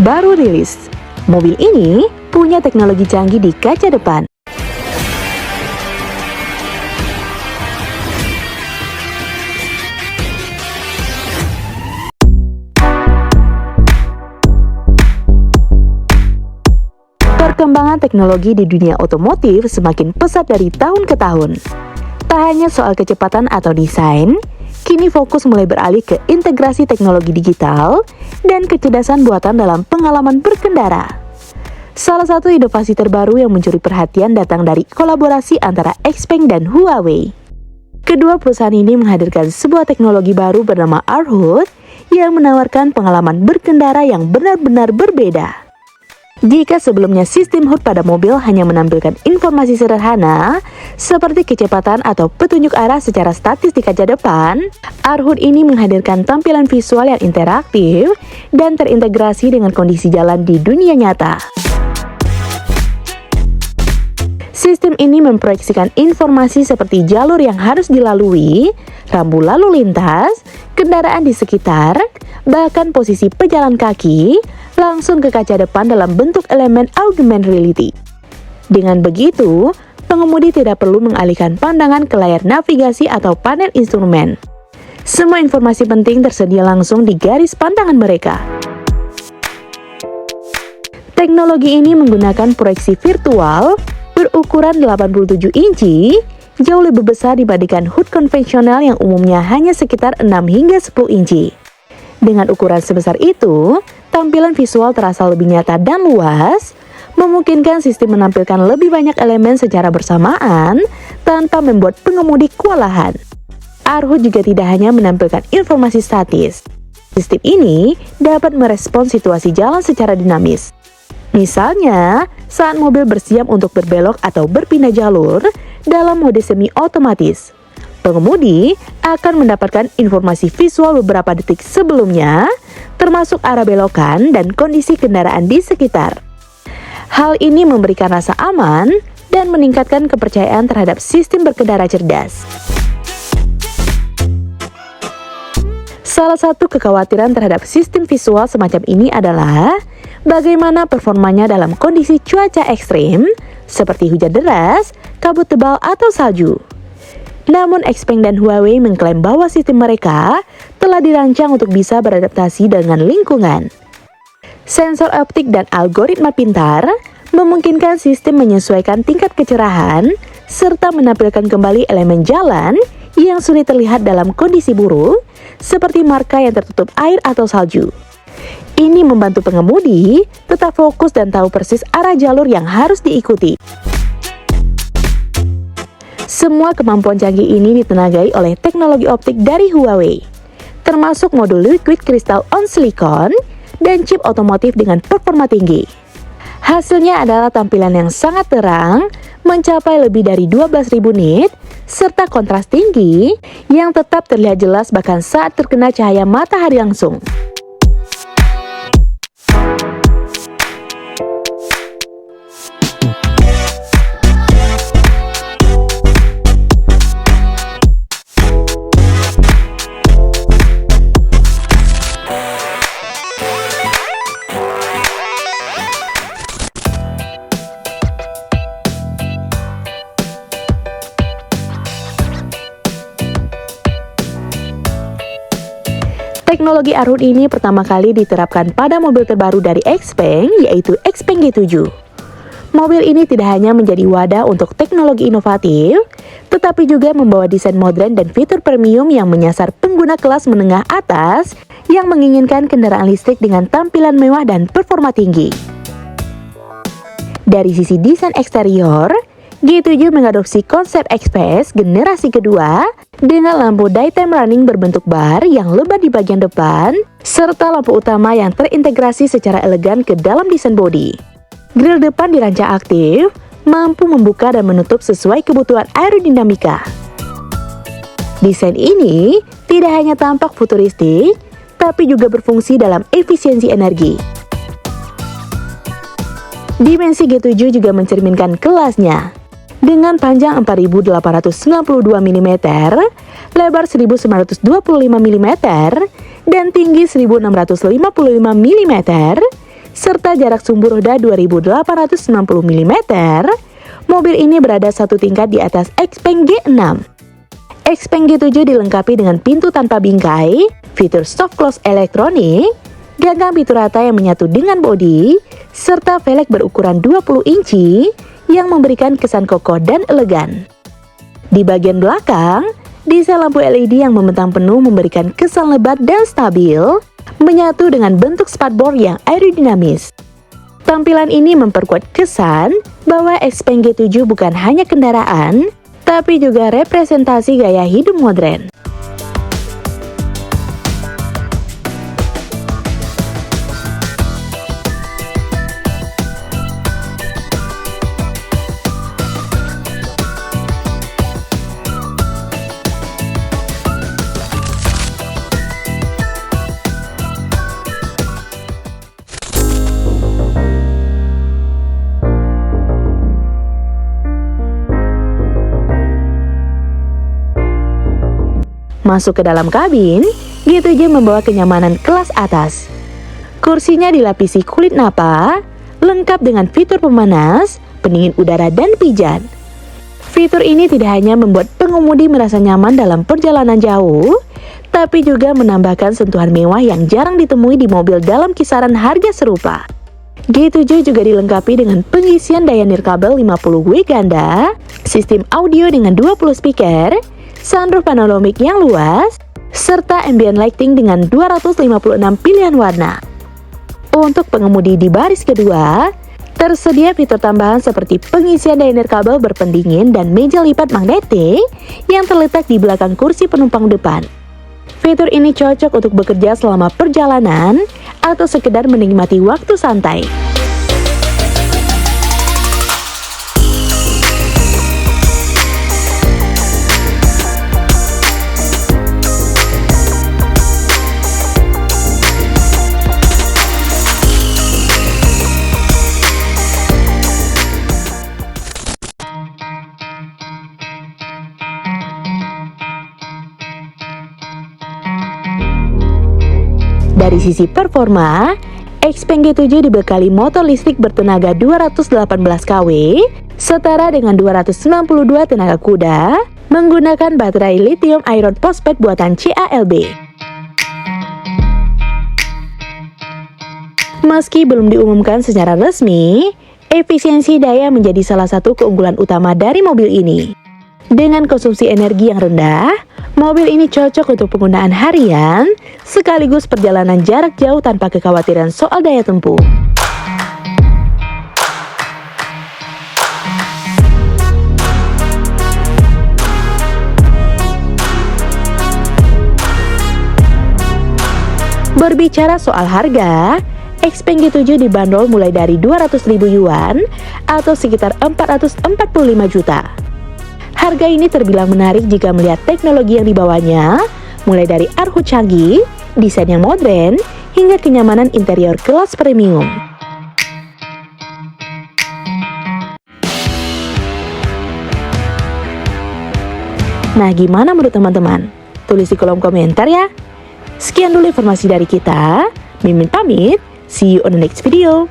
baru rilis. Mobil ini punya teknologi canggih di kaca depan. Perkembangan teknologi di dunia otomotif semakin pesat dari tahun ke tahun. Tak hanya soal kecepatan atau desain, kini fokus mulai beralih ke integrasi teknologi digital dan kecerdasan buatan dalam pengalaman berkendara. Salah satu inovasi terbaru yang mencuri perhatian datang dari kolaborasi antara XPeng dan Huawei. Kedua perusahaan ini menghadirkan sebuah teknologi baru bernama R-Hood yang menawarkan pengalaman berkendara yang benar-benar berbeda. Jika sebelumnya sistem HUD pada mobil hanya menampilkan informasi sederhana seperti kecepatan atau petunjuk arah secara statis di kaca depan, R-Hood ini menghadirkan tampilan visual yang interaktif dan terintegrasi dengan kondisi jalan di dunia nyata. Sistem ini memproyeksikan informasi seperti jalur yang harus dilalui, rambu lalu lintas, kendaraan di sekitar, bahkan posisi pejalan kaki, langsung ke kaca depan dalam bentuk elemen augmented reality. Dengan begitu, pengemudi tidak perlu mengalihkan pandangan ke layar navigasi atau panel instrumen. Semua informasi penting tersedia langsung di garis pandangan mereka. Teknologi ini menggunakan proyeksi virtual berukuran 87 inci, jauh lebih besar dibandingkan HUD konvensional yang umumnya hanya sekitar 6 hingga 10 inci. Dengan ukuran sebesar itu, tampilan visual terasa lebih nyata dan luas, memungkinkan sistem menampilkan lebih banyak elemen secara bersamaan tanpa membuat pengemudi kewalahan. R-Hood juga tidak hanya menampilkan informasi statis. Sistem ini dapat merespons situasi jalan secara dinamis. Misalnya, saat mobil bersiap untuk berbelok atau berpindah jalur dalam mode semi-otomatis, pengemudi akan mendapatkan informasi visual beberapa detik sebelumnya, termasuk arah belokan dan kondisi kendaraan di sekitar. Hal ini memberikan rasa aman dan meningkatkan kepercayaan terhadap sistem berkendara cerdas. Salah satu kekhawatiran terhadap sistem visual semacam ini adalah bagaimana performanya dalam kondisi cuaca ekstrim seperti hujan deras, kabut tebal, atau salju. Namun XPeng dan Huawei mengklaim bahwa sistem mereka telah dirancang untuk bisa beradaptasi dengan lingkungan. Sensor optik dan algoritma pintar memungkinkan sistem menyesuaikan tingkat kecerahan serta menampilkan kembali elemen jalan yang sulit terlihat dalam kondisi buruk, seperti marka yang tertutup air atau salju. Ini membantu pengemudi tetap fokus dan tahu persis arah jalur yang harus diikuti. Semua kemampuan canggih ini ditenagai oleh teknologi optik dari Huawei, termasuk modul liquid crystal on silicon dan chip otomotif dengan performa tinggi. Hasilnya adalah tampilan yang sangat terang, mencapai lebih dari 12.000 nit, serta kontras tinggi yang tetap terlihat jelas bahkan saat terkena cahaya matahari langsung. Teknologi R-Hood ini pertama kali diterapkan pada mobil terbaru dari XPeng, yaitu XPeng G7. Mobil ini tidak hanya menjadi wadah untuk teknologi inovatif, tetapi juga membawa desain modern dan fitur premium yang menyasar pengguna kelas menengah atas yang menginginkan kendaraan listrik dengan tampilan mewah dan performa tinggi. Dari sisi desain eksterior, G7 mengadopsi konsep Express generasi kedua dengan lampu daytime running berbentuk bar yang lebar di bagian depan, serta lampu utama yang terintegrasi secara elegan ke dalam desain bodi. Grill depan dirancang aktif, mampu membuka dan menutup sesuai kebutuhan aerodinamika. Desain ini tidak hanya tampak futuristik, tapi juga berfungsi dalam efisiensi energi. Dimensi G7 juga mencerminkan kelasnya. Dengan panjang 4.892 mm, lebar 1.925 mm, dan tinggi 1.655 mm, serta jarak sumbu roda 2890 mm, mobil ini berada satu tingkat di atas Xpeng G6. Xpeng G7 dilengkapi dengan pintu tanpa bingkai, fitur soft close elektronik, gagang pintu rata yang menyatu dengan bodi, serta velg berukuran 20 inci yang memberikan kesan kokoh dan elegan. Di bagian belakang, desain lampu LED yang membentang penuh memberikan kesan lebat dan stabil, menyatu dengan bentuk spatboard yang aerodinamis. Tampilan ini memperkuat kesan bahwa Xpeng G7 bukan hanya kendaraan, tapi juga representasi gaya hidup modern. Masuk ke dalam kabin, G7 membawa kenyamanan kelas atas. Kursinya dilapisi kulit napa, lengkap dengan fitur pemanas, pendingin udara dan pijan. Fitur ini tidak hanya membuat pengemudi merasa nyaman dalam perjalanan jauh, tapi juga menambahkan sentuhan mewah yang jarang ditemui di mobil dalam kisaran harga serupa. G7 juga dilengkapi dengan pengisian daya nirkabel 50W ganda, sistem audio dengan 20 speaker, sunroof panoramik yang luas, serta ambient lighting dengan 256 pilihan warna. Untuk pengemudi di baris kedua, tersedia fitur tambahan seperti pengisian daya nirkabel berpendingin dan meja lipat magnetik yang terletak di belakang kursi penumpang depan. Fitur ini cocok untuk bekerja selama perjalanan atau sekedar menikmati waktu santai. Dari sisi performa, Xpeng G7 dibekali motor listrik bertenaga 218 kW, setara dengan 292 tenaga kuda, menggunakan baterai lithium iron phosphate buatan CALB. Meski belum diumumkan secara resmi, efisiensi daya menjadi salah satu keunggulan utama dari mobil ini. Dengan konsumsi energi yang rendah, mobil ini cocok untuk penggunaan harian, sekaligus perjalanan jarak jauh tanpa kekhawatiran soal daya tempuh. Berbicara soal harga, Xpeng G7 dibanderol mulai dari 200.000 yuan atau sekitar 445 juta. Harga ini terbilang menarik jika melihat teknologi yang dibawanya, mulai dari arhut canggih, desain yang modern, hingga kenyamanan interior kelas premium. Nah, gimana menurut teman-teman? Tulis di kolom komentar ya. Sekian dulu informasi dari kita. Mimin pamit, see you on the next video.